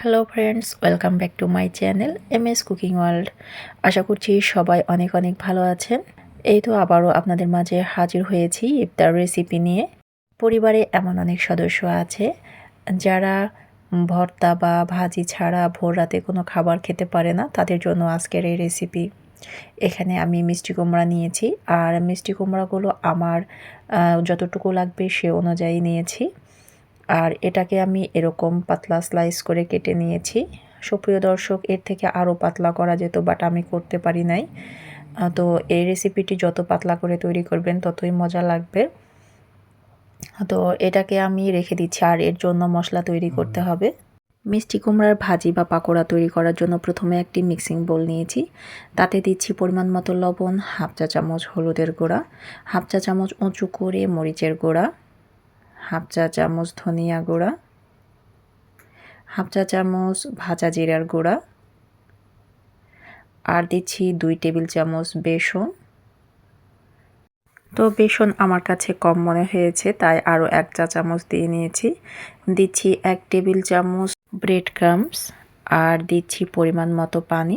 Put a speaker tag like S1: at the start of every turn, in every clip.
S1: Hello friends, welcome back to my channel MS cooking world. আশা করছি সবাই অনেক অনেক ভালো আছেন। এই তো আবারও আপনাদের মাঝে হাজির হয়েছি ইফতার রেসিপি নিয়ে। পরিবারে এমন অনেক সদস্য আছে যারা ভর্তা বা ভাজি ছাড়া ভোর রাতে কোনো খাবার খেতে পারে না, তাদের জন্য আজকের এই রেসিপি। এখানে আমি মিষ্টি কুমড়া নিয়েছি, আর মিষ্টি কুমড়াগুলো আমার যতটুকু লাগবে সে অনুযায়ী নিয়েছি। আর এটাকে আমি এরকম পাতলা স্লাইস করে কেটে নিয়েছি। সুপ্রিয় দর্শক, এর থেকে আরও পাতলা করা যেত, বাট আমি করতে পারি নাই। তো এই রেসিপিটি যত পাতলা করে তৈরি করবেন ততই মজা লাগবে। তো এটাকে আমি রেখে দিচ্ছি, আর এর জন্য মশলা তৈরি করতে হবে। মিষ্টি কুমড়ার ভাজি বা পাকোড়া তৈরি করার জন্য প্রথমে একটি মিক্সিং বোল নিয়েছি। তাতে দিচ্ছি পরিমাণ মতো লবণ, হাফ চা চামচ হলুদের গুঁড়া, হাফ চা চামচ উঁচু করে মরিচের গুঁড়া, হাফ চা চামচ ধনিয়া গুঁড়া, হাফ চা চামচ ভাজা জিরার গুঁড়া, আর দিচ্ছি 2 টেবিল চামচ বেসন। তো বেসন আমার কাছে কম মনে হয়েছে, তাই আরও 1 চা চামচ দিয়ে নিয়েছি। দিচ্ছি 1 টেবিল চামচ ব্রেড ক্রাম্বস, আর দিচ্ছি পরিমাণ মতো পানি।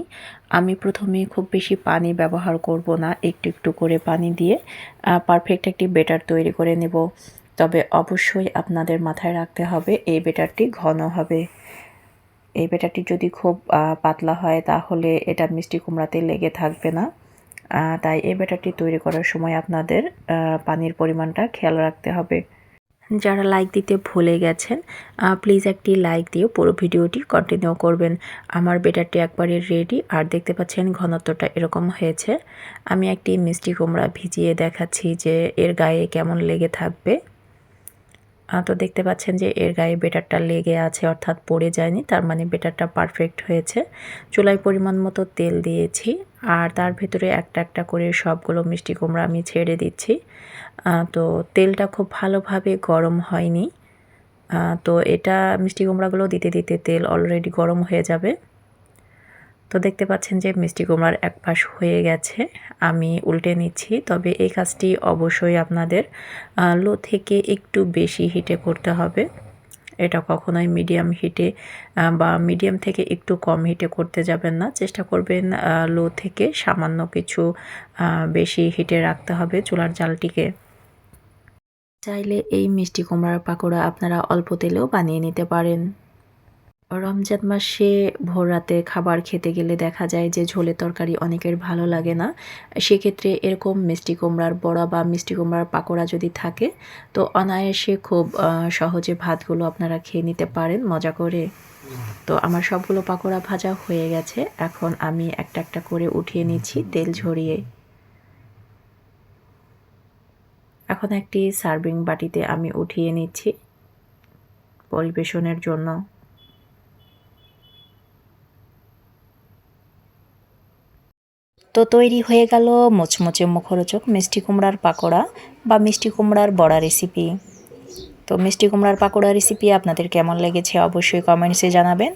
S1: আমি প্রথমে খুব বেশি পানি ব্যবহার করব না, একটু একটু করে পানি দিয়ে পারফেক্ট একটি ব্যাটার তৈরি করে নেব। তবে অবশ্যই আপনাদের মাথায় রাখতে হবে এই ব্যাটারটি ঘন হবে। এই ব্যাটারটি যদি খুব পাতলা হয় তাহলে এটা মিষ্টি কুমড়াতে লেগে থাকবে না। তাই এই ব্যাটারটি তৈরি করার সময় আপনাদের পানির পরিমাণটা খেয়াল রাখতে হবে। যারা লাইক দিতে ভুলে গেছেন, প্লিজ একটি লাইক দিয়ে পুরো ভিডিওটি কন্টিনিউ করবেন। আমার ব্যাটারটি একবারে রেডি, আর দেখতে পাচ্ছেন ঘনত্বটা এরকম হয়েছে। আমি একটি মিষ্টি কুমড়া ভিজিয়ে দেখাচ্ছি যে এর গায়ে কেমন লেগে থাকবে। তো দেখতে পাচ্ছেন যে এর গায়ে ব্যাটারটা লেগে আছে, অর্থাৎ পড়ে যায়নি, তার মানে ব্যাটারটা পারফেক্ট হয়েছে। চুলায় পরিমাণ মতো তেল দিয়েছি, আর তার ভেতরে একটা একটা করে সবগুলো মিষ্টি কুমড়া আমি ছেড়ে দিচ্ছি। তো তেলটা খুব ভালোভাবে গরম হয়নি। তো এটা মিষ্টি কুমড়াগুলো দিতে দিতে তেল অলরেডি গরম হয়ে যাবে। তো দেখতে পাচ্ছেন যে মিষ্টি কুমড়ার এক পাশ হয়ে গেছে, আমি উল্টে নিচ্ছি। তবে এই কাজটি অবশ্যই আপনাদের লো থেকে একটু বেশি হিটে করতে হবে। এটা কখনোই মিডিয়াম হিটে বা মিডিয়াম থেকে একটু কম হিটে করতে যাবেন না। চেষ্টা করবেন লো থেকে সামান্য কিছু বেশি হিটে রাখতে হবে চুলার জালটিকে। চাইলে এই মিষ্টি কুমড়ার পাকোড়া আপনারা অল্প তেলেও বানিয়ে নিতে পারেন। রমজান মাসে ভোর রাতে খাবার খেতে গেলে দেখা যায় যে ঝোলের তরকারি অনেকের ভালো লাগে না। সেক্ষেত্রে এরকম মিষ্টি কুমড়ার বড়া বা মিষ্টি কুমড়ার পাকোড়া যদি থাকে, তো অনায়াসে খুব সহজে ভাতগুলো আপনারা খেয়ে নিতে পারেন মজা করে। তো আমার সবগুলো পাকোড়া ভাজা হয়ে গেছে, এখন আমি একটা একটা করে উঠিয়ে নিচ্ছি তেল ঝরিয়ে। এখন একটি সার্ভিং বাটিতে আমি উঠিয়ে নিচ্ছি পরিবেশনের জন্য। তো তৈরি হয়ে গেল মুচমুচে মুখরোচক মিষ্টি কুমড়ার পাকোড়া বা মিষ্টি কুমড়ার বড়া রেসিপি। তো মিষ্টি কুমড়ার পাকোড়া রেসিপি আপনাদের কেমন লেগেছে অবশ্যই কমেন্টসে জানাবেন।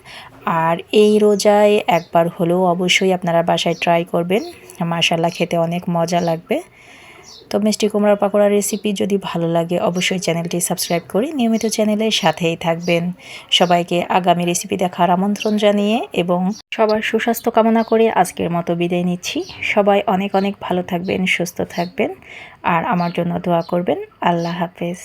S1: আর এই রোজায় একবার হলেও অবশ্যই আপনারা বাসায় ট্রাই করবেন, মাশাআল্লাহ খেতে অনেক মজা লাগবে। তো মিষ্টি কুমড়ার পাকোড়া রেসিপি যদি ভালো লাগে অবশ্যই চ্যানেলটি সাবস্ক্রাইব করে নিয়মিত চ্যানেলের সাথেই থাকবেন। সবাইকে আগামী রেসিপি দেখার আমন্ত্রণ জানিয়ে এবং সবার সুস্বাস্থ্য কামনা করে আজকের মতো বিদায় নিচ্ছি। সবাই অনেক অনেক ভালো থাকবেন, সুস্থ থাকবেন, আর আমার জন্য দোয়া করবেন। আল্লাহ হাফেজ।